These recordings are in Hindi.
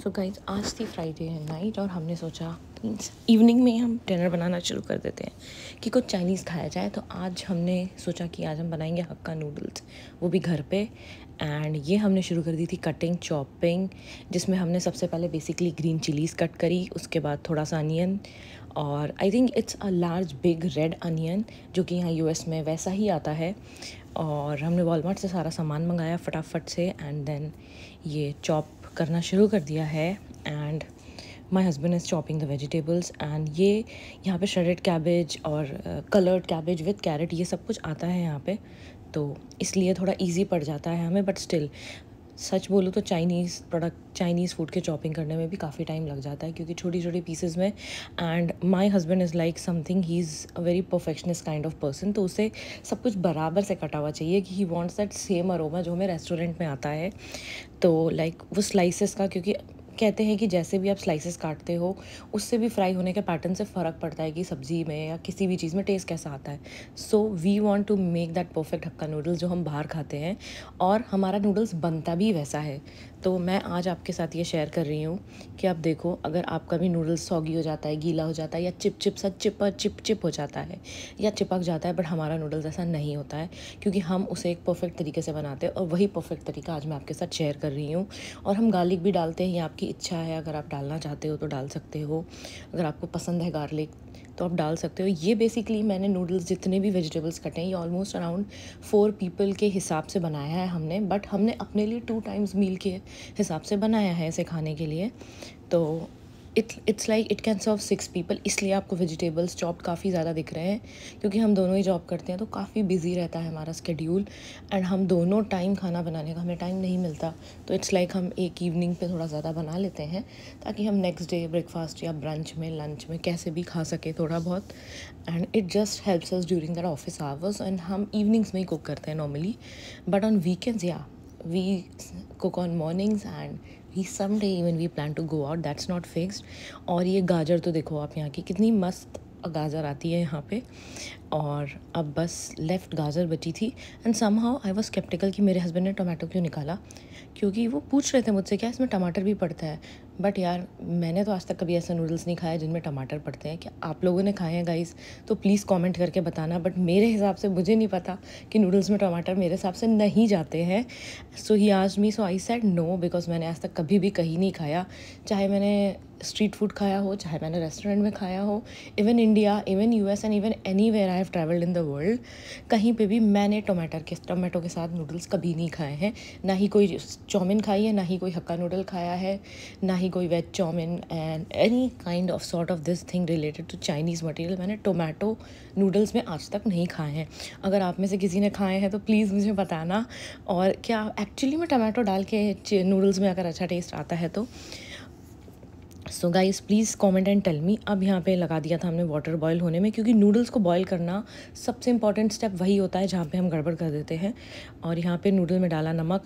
सो गाइज आज थी फ्राइडे नाइट और हमने सोचा इवनिंग में हम डिनर बनाना शुरू कर देते हैं कि कुछ चाइनीज़ खाया जाए। तो आज हमने सोचा कि आज हम बनाएंगे हक्का नूडल्स, वो भी घर पे। एंड ये हमने शुरू कर दी थी कटिंग चॉपिंग, जिसमें हमने सबसे पहले बेसिकली ग्रीन चिलीज़ कट करी, उसके बाद थोड़ा सा अनियन, और I think it's a large big red onion जो कि यहाँ यूएस में वैसा ही आता है। और हमने वॉलमार्ट से सारा सामान मंगाया फटाफट से एंड देन ये चॉप करना शुरू कर दिया है। And my husband is chopping the vegetables and ये यहाँ पे श्रेडेड कैबेज और कलर्ड कैबेज विद कैरेट ये सब कुछ आता है यहाँ पे, तो इसलिए थोड़ा इजी पड़ जाता है हमें। बट स्टिल सच बोलूँ तो चाइनीज़ फूड के चॉपिंग करने में भी काफ़ी टाइम लग जाता है, क्योंकि छोटी छोटी पीसेस में। And my husband is like something, he is a very perfectionist kind of person, तो उसे सब कुछ बराबर से कटा हुआ चाहिए कि he wants that same aroma जो हमें रेस्टोरेंट में आता है। तो लाइक वो स्लाइसेस का, क्योंकि कहते हैं कि जैसे भी आप स्लाइसेस काटते हो उससे भी फ्राई होने के पैटर्न से फ़र्क पड़ता है कि सब्ज़ी में या किसी भी चीज़ में टेस्ट कैसा आता है। So we want to make that perfect Hakka noodles जो हम बाहर खाते हैं, और हमारा नूडल्स बनता भी वैसा है। तो मैं आज आपके साथ ये शेयर कर रही हूँ कि आप देखो, अगर आपका भी नूडल्स सॉगी हो जाता है, गीला हो जाता है, या चिप हो जाता है या चिपक जाता है, बट हमारा नूडल्स ऐसा नहीं होता है, क्योंकि हम उसे एक परफेक्ट तरीके से बनाते हैं। और वही परफेक्ट तरीका आज मैं आपके साथ शेयर कर रही हूँ। और हम गार्लिक भी डालते हैं, ये आपकी इच्छा है, अगर आप डालना चाहते हो तो डाल सकते हो, अगर आपको पसंद है गार्लिक तो आप डाल सकते हो। ये बेसिकली मैंने नूडल्स जितने भी वेजिटेबल्स कटे हैं ये ऑलमोस्ट अराउंड 4 पीपल के हिसाब से बनाया है हमने, बट हमने अपने लिए 2 टाइम्स मील के हिसाब से बनाया है इसे खाने के लिए। तो it's like it can serve 6 people, इसलिए आपको वेजिटेबल्स चॉप्ड काफ़ी ज़्यादा दिख रहे हैं, क्योंकि हम दोनों ही जॉब करते हैं तो काफ़ी बिजी रहता है हमारा स्केड्यूल। एंड हम दोनों टाइम खाना बनाने का हमें टाइम नहीं मिलता, तो इट्स लाइक हम एक इवनिंग पे थोड़ा ज़्यादा बना लेते हैं ताकि हम नेक्स्ट डे ब्रेकफास्ट या ब्रंच में लंच में कैसे भी खा सके थोड़ा बहुत। And it just helps us during that office hours, and हम इवनिंग्स में ही कुक करते हैं नॉर्मली, बट ऑन वीकेंड्स या we cook on mornings and we someday even we plan to go out, that's not fixed। और ये गाजर तो देखो आप, यहाँ की कितनी मस्त गाजर आती है यहाँ पे, और अब बस लेफ़्ट गाजर बची थी। And somehow I was sceptical कि मेरे हस्बैंड ने टोमेटो क्यों निकाला, क्योंकि वो पूछ रहे थे मुझसे क्या इसमें टमाटर भी पड़ता है। बट यार मैंने तो आज तक कभी ऐसा नूडल्स नहीं खाया जिनमें टमाटर पड़ते हैं। क्या आप लोगों ने खाए हैं गाइस? तो प्लीज़ कमेंट करके बताना, बट मेरे हिसाब से मुझे नहीं पता कि नूडल्स में टमाटर मेरे हिसाब से नहीं जाते हैं। So he asked me, so I said no, because मैंने आज तक कभी भी कहीं नहीं खाया, चाहे मैंने स्ट्रीट फूड खाया हो, चाहे मैंने रेस्टोरेंट में खाया हो, even India, even US and even anywhere I have travelled in the world, कहीं पे भी मैंने टोमेटो के साथ नूडल्स कभी नहीं खाए हैं। ना ही कोई चाउमीन खाई है, ना ही कोई हक्का नूडल खाया है, ना ही कोई veg chowmein and any kind of sort of this thing related to Chinese material मैंने टोमेटो नूडल्स में आज तक नहीं खाए हैं। अगर आप में से किसी ने खाए हैं तो प्लीज़ मुझे बताना, और क्या एक्चुअली में टमाटो डाल के नूडल्स में अगर अच्छा टेस्ट आता है तो। So guys please comment and tell me. अब यहाँ पे लगा दिया था हमने वाटर बॉयल होने में, क्योंकि नूडल्स को बॉयल करना सबसे इंपॉर्टेंट स्टेप वही होता है जहाँ पे हम गड़बड़ कर देते हैं। और यहाँ पे नूडल में डाला नमक,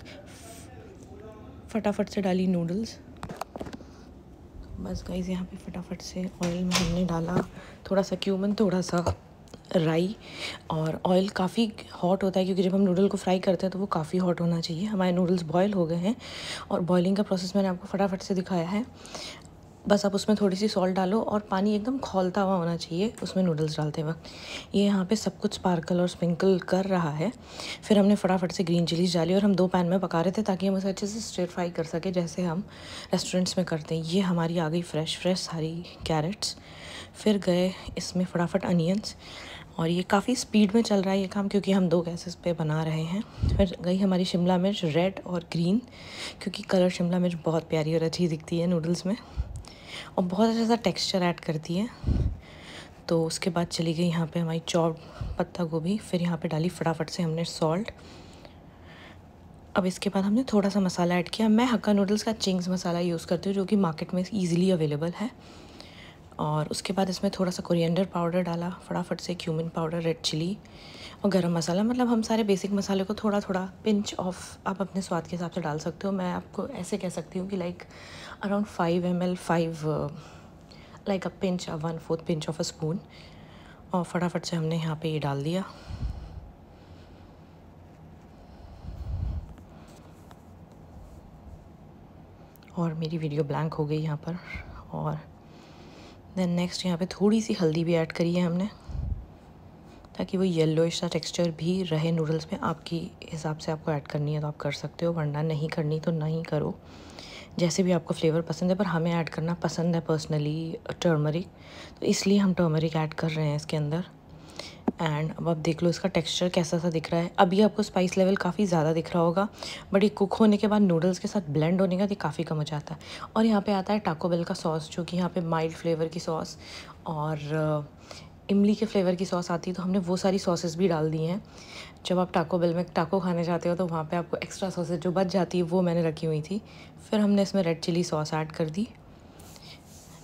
फटाफट से डाली नूडल्स, बस गाइस यहाँ पे फटाफट से ऑयल में हमने डाला थोड़ा सा क्यूमन, थोड़ा सा राई। और ऑयल काफ़ी हॉट होता है, क्योंकि जब हम नूडल को फ्राई करते हैं तो वो काफ़ी हॉट होना चाहिए। हमारे नूडल्स बॉयल हो गए हैं, और बॉइलिंग का प्रोसेस मैंने आपको फटाफट से दिखाया है। बस आप उसमें थोड़ी सी सॉल्ट डालो, और पानी एकदम खौलता हुआ होना चाहिए उसमें नूडल्स डालते वक्त। ये यहाँ पे सब कुछ स्पार्कल और स्प्रिंकल कर रहा है। फिर हमने फटाफट से ग्रीन चिलीज़ डाली, और हम 2 पैन में पका रहे थे ताकि हम उसे अच्छे से स्टिर फ्राई कर सके जैसे हम रेस्टोरेंट्स में करते हैं। ये हमारी आ गई फ्रेश सारी कैरेट्स। फिर गए इसमें फटाफट अनियंस, और ये काफ़ी स्पीड में चल रहा है ये काम, क्योंकि हम 2 गैसेस पे बना रहे हैं। फिर गई हमारी शिमला मिर्च रेड और ग्रीन, क्योंकि कलर शिमला मिर्च बहुत प्यारी और अच्छी दिखती है नूडल्स में, और बहुत अच्छा सा टेक्सचर ऐड करती है। तो उसके बाद चली गई यहाँ पे हमारी चॉप्ड पत्ता गोभी। फिर यहाँ पे डाली फटाफट से हमने सॉल्ट। अब इसके बाद हमने थोड़ा सा मसाला ऐड किया। मैं हक्का नूडल्स का चिंग्स मसाला यूज़ करती हूँ, जो कि मार्केट में ईजिली अवेलेबल है। और उसके बाद इसमें थोड़ा सा कोरिएंडर पाउडर डाला फटाफट से, क्यूमिन पाउडर, रेड चिली और गरम मसाला। मतलब हम सारे बेसिक मसाले को थोड़ा थोड़ा पिंच ऑफ आप अपने स्वाद के हिसाब से डाल सकते हो। मैं आपको ऐसे कह सकती हूँ कि like around 5 ml, 5 like a pinch, 1/4 pinch of a spoon. और फटाफट से हमने यहाँ पे ये डाल दिया। और मेरी वीडियो ब्लैंक हो गई यहाँ पर। और देन नेक्स्ट यहाँ पे थोड़ी सी हल्दी भी ऐड करी है हमने, ताकि वो येलोइश सा टेक्सचर भी रहे नूडल्स में। आपकी हिसाब से आपको ऐड करनी है तो आप कर सकते हो, वरना नहीं करनी तो नहीं करो, जैसे भी आपको फ्लेवर पसंद है। पर हमें ऐड करना पसंद है पर्सनली टर्मरिक, तो इसलिए हम टर्मरिक ऐड कर रहे हैं इसके अंदर। एंड अब आप देख लो इसका टेक्सचर कैसा सा दिख रहा है। अभी आपको स्पाइस लेवल काफ़ी ज़्यादा दिख रहा होगा, बट ये कुक होने के बाद नूडल्स के साथ ब्लेंड होने का ये काफ़ी कम हो जाता है। और यहाँ पे आता है टाको बेल का सॉस, जो कि यहाँ पे माइल्ड फ्लेवर की सॉस और इमली के फ्लेवर की सॉस आती है, तो हमने वो सारी सॉसेस भी डाल दी हैं। जब आप टाको बेल में टाको खाने जाते हो तो वहाँ पे आपको एक्स्ट्रा सॉसेस जो बच जाती है वो मैंने रखी हुई थी। फिर हमने इसमें रेड चिली सॉस ऐड कर दी।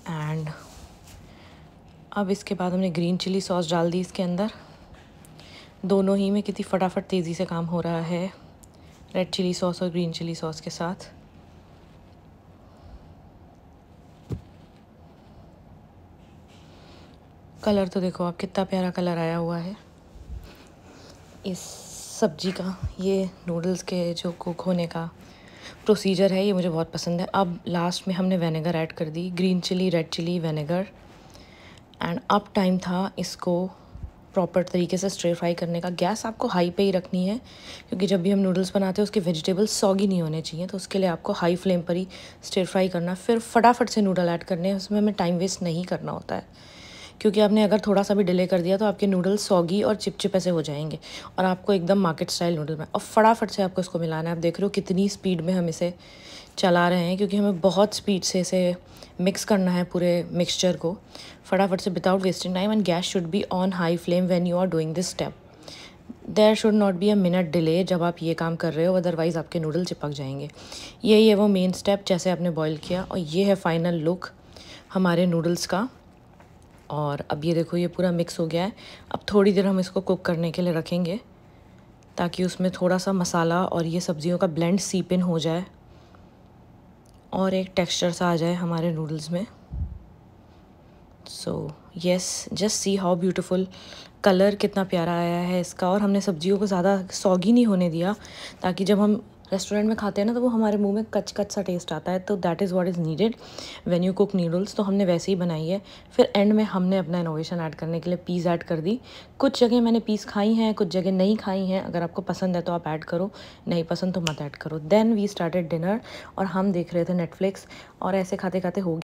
एंड अब इसके बाद हमने ग्रीन चिली सॉस डाल दी इसके अंदर। दोनों ही में कितनी फटाफट तेज़ी से काम हो रहा है रेड चिली सॉस और ग्रीन चिली सॉस के साथ। कलर तो देखो आप, कितना प्यारा कलर आया हुआ है इस सब्जी का। ये नूडल्स के जो कुक होने का प्रोसीजर है, ये मुझे बहुत पसंद है। अब लास्ट में हमने विनेगर ऐड कर दी, green chilli, red chilli, vinegar. And अब टाइम था इसको प्रॉपर तरीके से स्टर फ्राई करने का। गैस आपको हाई पे ही रखनी है, क्योंकि जब भी हम नूडल्स बनाते हैं उसके वेजिटेबल्स सॉगी नहीं होने चाहिए, तो उसके लिए आपको हाई फ्लेम पर ही स्टर फ्राई करना। फिर फटाफट से नूडल ऐड करने हैं, उसमें हमें टाइम वेस्ट नहीं करना होता है, क्योंकि आपने अगर थोड़ा सा भी डिले कर दिया तो आपके नूडल्स सॉगी और चिपचिपे से हो जाएंगे और आपको एकदम मार्केट स्टाइल नूडल में। और फटाफट से आपको इसको मिलाना है। आप देख रहे हो कितनी स्पीड में हम इसे चला रहे हैं, क्योंकि हमें बहुत स्पीड से इसे मिक्स करना है पूरे मिक्सचर को फटाफट से, without wasting time. And gas should be on high flame when you are doing this step. There should not be a minute delay जब आप ये काम कर रहे हो, अदरवाइज़ आपके नूडल चिपक जाएंगे। यही है वो मेन स्टेप, जैसे आपने बॉईल किया। और ये है फाइनल लुक हमारे नूडल्स का। और अब ये देखो ये पूरा मिक्स हो गया है। अब थोड़ी देर हम इसको कुक करने के लिए रखेंगे, ताकि उसमें थोड़ा सा मसाला और ये सब्जियों का ब्लेंड सीप इन हो जाए और एक टेक्सचर सा आ जाए हमारे नूडल्स में। So yes, just see how beautiful, colour कितना प्यारा आया है इसका। और हमने सब्जियों को ज़्यादा सॉगी नहीं होने दिया, ताकि जब हम रेस्टोरेंट में खाते हैं ना तो वो हमारे मुंह में कच कच सा टेस्ट आता है। तो that is what is needed when you cook noodles. तो हमने वैसे ही बनाई है। फिर एंड में हमने अपना इनोवेशन ऐड करने के लिए पीस ऐड कर दी। कुछ जगह मैंने पीस खाई हैं, कुछ जगह नहीं खाई हैं। अगर आपको पसंद है तो आप ऐड करो, नहीं पसंद तो मत ऐड करो। देन वी स्टार्टेड डिनर, और हम देख रहे थे नेटफ्लिक्स, और ऐसे खाते खाते हो